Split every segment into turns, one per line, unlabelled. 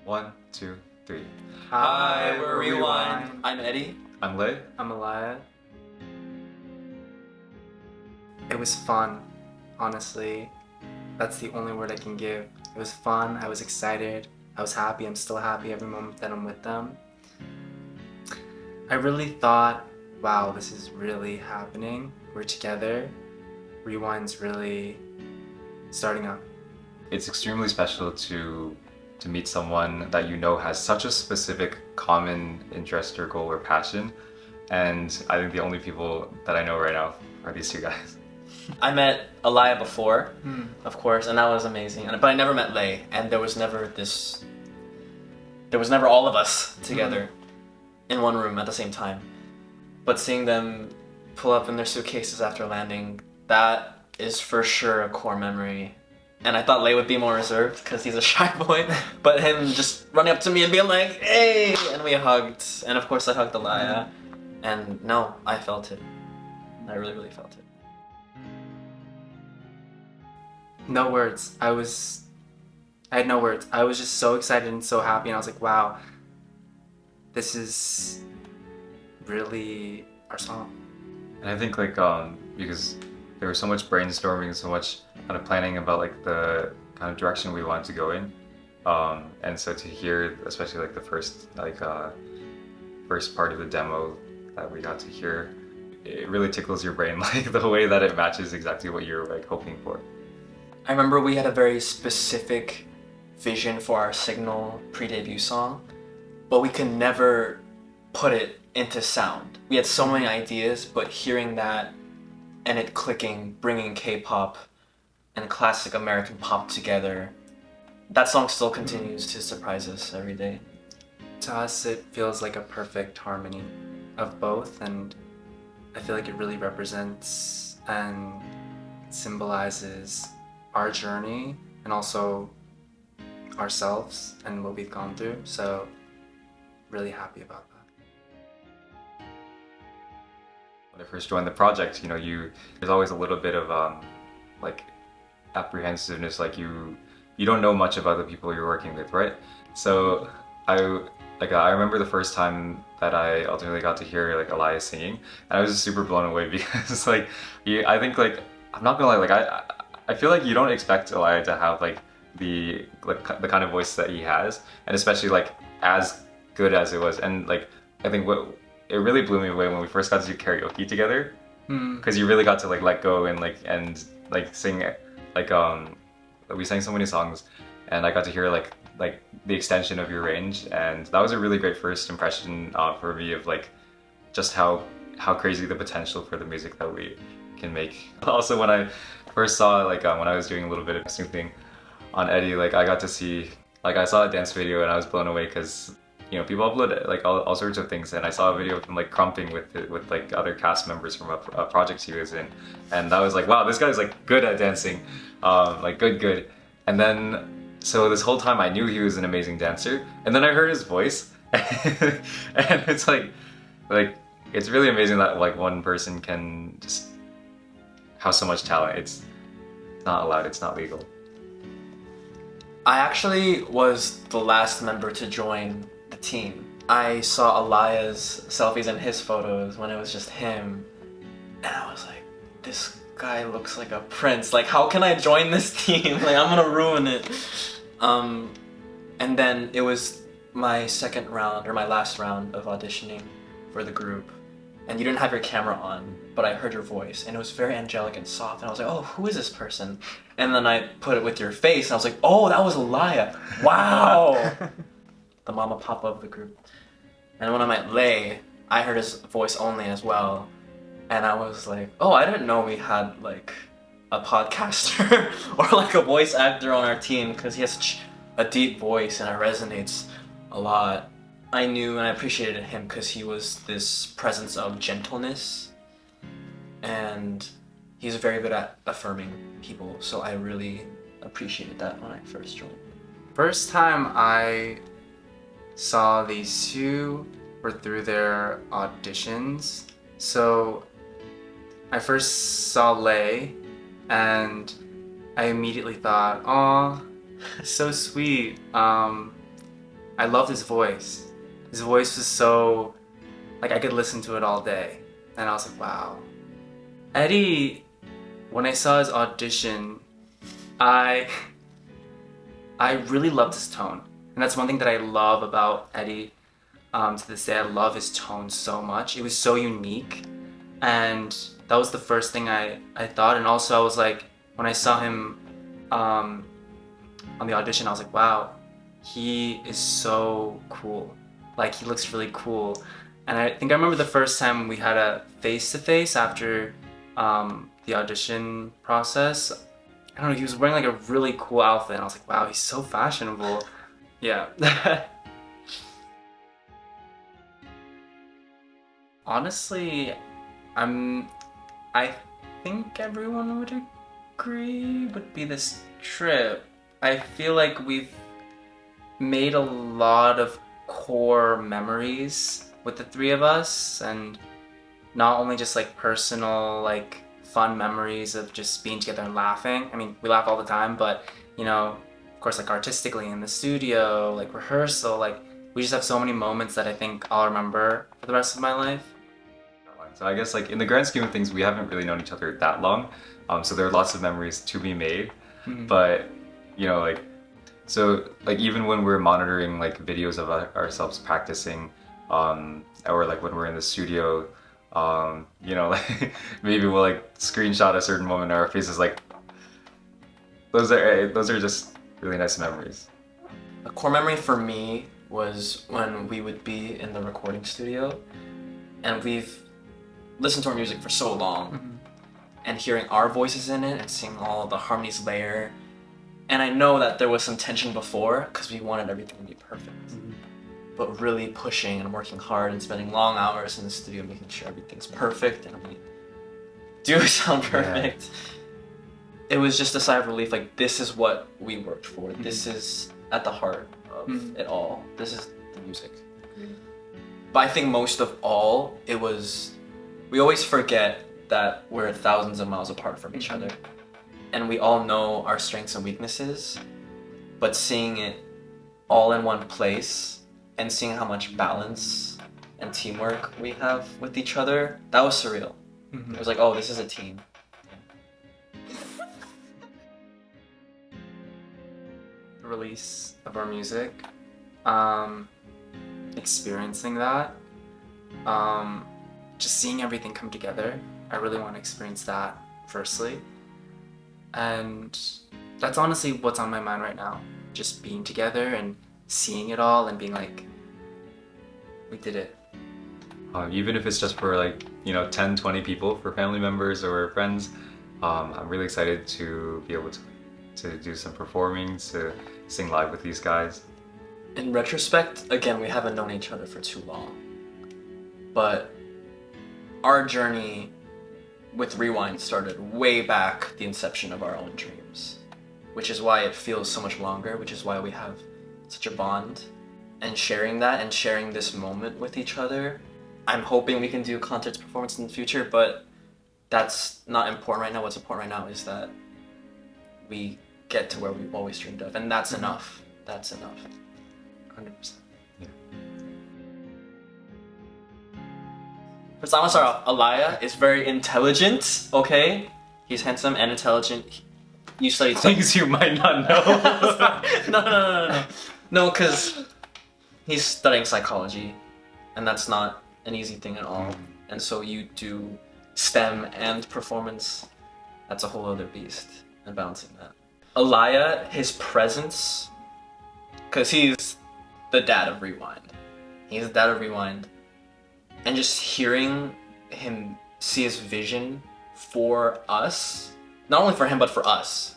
One, two, three.
Hi, we're Rewind. I'm Eddie.
I'm Lei.
I'm Elia. It was fun, honestly. That's the only word I can give. It was fun, I was excited, I was happy, I'm still happy every moment that I'm with them. I really thought, wow, this is really happening. We're together. Rewind's really starting up.
It's extremely special to meet someone that you know has such a specific common interest or goal or passion. And I think the only people that I know right now are these two guys.
I met Elia before, of course, and that was amazing. But I never met Lei, and there was never all of us together in one room at the same time. But seeing them pull up in their suitcases after landing, that is for sure a core memory. And I thought Lei would be more reserved because he's a shy boy, but him just running up to me and being like, "Hey!" and we hugged. And of course I hugged Elia. And no, I felt it. I really, really felt it.
No words. I had no words. I was just so excited and so happy, and I was like, wow, this is really our song.
And I think because there was so much brainstorming, so much kind of planning about like the kind of direction we wanted to go in. And so to hear, especially like the first part of the demo that we got to hear, it really tickles your brain, like the way that it matches exactly what you're like hoping for.
I remember we had a very specific vision for our Signal pre-debut song, but we could never put it into sound. We had so many ideas, but hearing that and it clicking, bringing K-pop and classic American pop together, that song still continues to surprise us every day.
To us, it feels like a perfect harmony of both, and I feel like it really represents and symbolizes our journey and also ourselves and what we've gone through. So really happy about that.
When I first joined the project, there's always a little bit of like apprehensiveness, like you don't know much about the people you're working with, right? So I remember the first time that I ultimately got to hear like Elias singing, and I was just super blown away because I think I'm not gonna lie, I feel like you don't expect Elias to have like the kind of voice that he has, and especially like as good as it was. And like I think what it really blew me away when we first got to do karaoke together, because you really got to like let go and sing we sang so many songs, and I got to hear like the extension of your range, and that was a really great first impression for me of like just how crazy the potential for the music that we can make. Also, when I first saw when I was doing a little bit of snooping on Eddie, I got to see I saw a dance video, and I was blown away because people upload like all sorts of things, and I saw a video of him like crumping with like other cast members from a project he was in, and that was like, wow, this guy's like good at dancing, like good. And then so this whole time I knew he was an amazing dancer, and then I heard his voice and it's like it's really amazing that like one person can just have so much talent. It's not allowed, it's not legal.
I actually was the last member to join the team. I saw Elias' selfies and his photos when it was just him, and I was like, this guy looks like a prince. Like, how can I join this team? Like, I'm gonna ruin it. And then it was my second round, or my last round of auditioning for the group, and you didn't have your camera on, but I heard your voice, and it was very angelic and soft, and I was like, oh, who is this person? And then I put it with your face, and I was like, oh, that was Elia. Wow! The mama papa of the group. And when I met Lei, I heard his voice only as well, and I was like, oh, I didn't know we had like a podcaster or like a voice actor on our team, because he has such a deep voice and it resonates a lot. I knew and I appreciated him because he was this presence of gentleness, and he's very good at affirming people, so I really appreciated that when I first joined.
First time I saw these two were through their auditions. So I first saw Lei, and I immediately thought, "Aw, so sweet." I loved his voice. His voice was so, like, I could listen to it all day. And I was like, wow. Eddie, when I saw his audition, I really loved his tone. And that's one thing that I love about Eddie. To this day, I love his tone so much. It was so unique. And that was the first thing I thought. And also I was like, when I saw him on the audition, I was like, wow, he is so cool. Like, he looks really cool. And I think I remember the first time we had a face-to-face after the audition process. I don't know, he was wearing like a really cool outfit and I was like, wow, he's so fashionable. Yeah. Honestly, I think everyone would agree would be this trip. I feel like we've made a lot of core memories with the three of us, and not only just like personal, like fun memories of just being together and laughing. I mean, we laugh all the time, but you know, of course, like artistically in the studio, like rehearsal, like we just have so many moments that I think I'll remember for the rest of my life.
So I guess like in the grand scheme of things, we haven't really known each other that long. So there are lots of memories to be made. But you know, like, so like even when we're monitoring like videos of ourselves practicing, or like when we're in the studio, you know, like maybe we'll like screenshot a certain moment in our faces. Like those are just really nice memories.
A core memory for me was when we would be in the recording studio, and we've listened to our music for so long, and hearing our voices in it and seeing all the harmonies layer. And I know that there was some tension before because we wanted everything to be perfect. But really pushing and working hard and spending long hours in the studio making sure everything's perfect and we do sound perfect. Yeah. It was just a sigh of relief, like this is what we worked for. This is at the heart of it all. This is the music. But I think most of all, it was, we always forget that we're thousands of miles apart from each other. And we all know our strengths and weaknesses, but seeing it all in one place and seeing how much balance and teamwork we have with each other, that was surreal. It was like, oh, this is a team.
The release of our music, experiencing that, just seeing everything come together. I really want to experience that firstly. And that's honestly what's on my mind right now. Just being together and seeing it all and being like, we did it.
Even if it's just for like, you know, 10, 20 people, for family members or friends, I'm really excited to be able to do some performing, to sing live with these guys.
In retrospect, again, we haven't known each other for too long. But our journey with Rewind started way back the inception of our own dreams, which is why it feels so much longer, which is why we have such a bond. And sharing that and sharing this moment with each other, I'm hoping we can do concerts performance in the future, but that's not important right now. What's important right now is that we get to where we've always dreamed of, and that's enough. That's enough.
100%.
First, I'm gonna start off. Alaya is very intelligent, okay? He's handsome and intelligent. You studied
Things you might not know.
No. No, because he's studying psychology, and that's not an easy thing at all. And so you do STEM and performance. That's a whole other beast, and balancing that. Alaya, his presence, because he's the dad of Rewind. He's the dad of Rewind. And just hearing him see his vision for us, not only for him, but for us.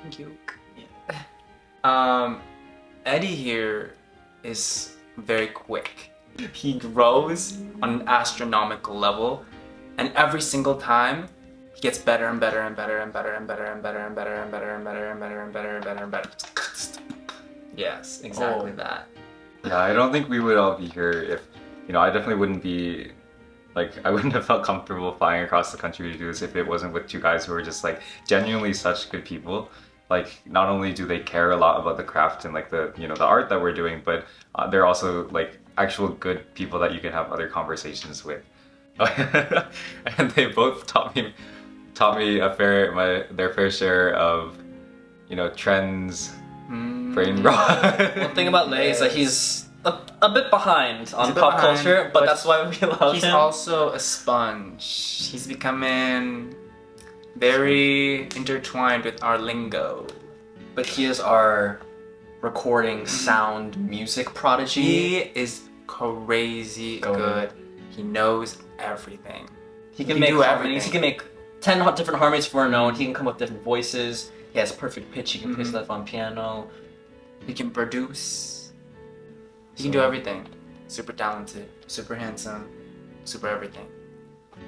Thank you. Yeah. Eddie here is very quick. He grows on an astronomical level, and every single time he gets better and better and better and better and better and better and better and better and better and better and better and better and better. Yes, exactly that.
Yeah, I don't think we would all be here if, you know, I definitely wouldn't be, like, I wouldn't have felt comfortable flying across the country to do this if it wasn't with two guys who are just like genuinely such good people. like not only do they care a lot about the craft and like the the art that we're doing, but they're also like actual good people that you can have other conversations with. And they both taught me their fair share of trends, brain rot.
One thing about Lei is that he's a bit behind on
a bit
pop
behind,
culture, but
but
that's why we love
He's
him.
also a sponge. He's becoming very intertwined with our lingo.
But he is our recording sound music prodigy.
He is crazy good. He knows everything.
He can
He
make
do
harmonies.
everything.
He can make 10 different harmonies for a note. He can come up with different voices. He has perfect pitch. He can play stuff on piano.
He can produce. He can
So-
do everything. Super talented, super handsome, super everything.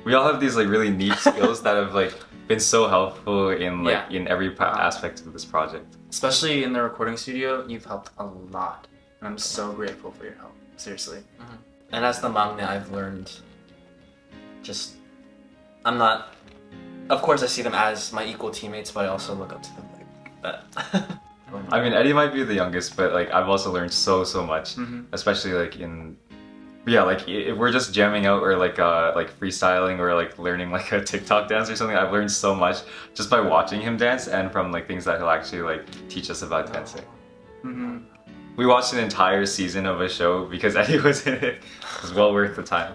We all have these like really neat skills that have like been so helpful in like
Yeah.
in every aspect of this project.
Especially in the recording studio, you've helped a lot. And I'm so grateful for your help. Seriously.
And as the maknae, I've learned I'm not. Of course, I see them as my equal teammates, but I also look up to them like that.
I mean, Eddie might be the youngest, but like I've also learned so much, especially like like if we're just jamming out or like freestyling or like learning like a TikTok dance or something. I've learned so much just by watching him dance and from like things that he'll actually like teach us about dancing. We watched an entire season of a show because Eddie was in it. It was well worth the time.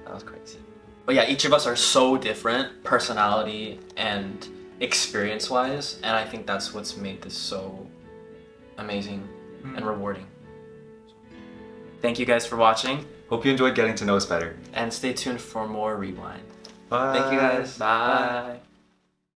That was crazy. But yeah, each of us are so different, personality and experience-wise, and I think that's what's made this so amazing and rewarding.
Thank you guys for watching.
Hope you enjoyed getting to know us better.
And stay tuned for more Rewind.
Bye.
Thank you guys.
Bye.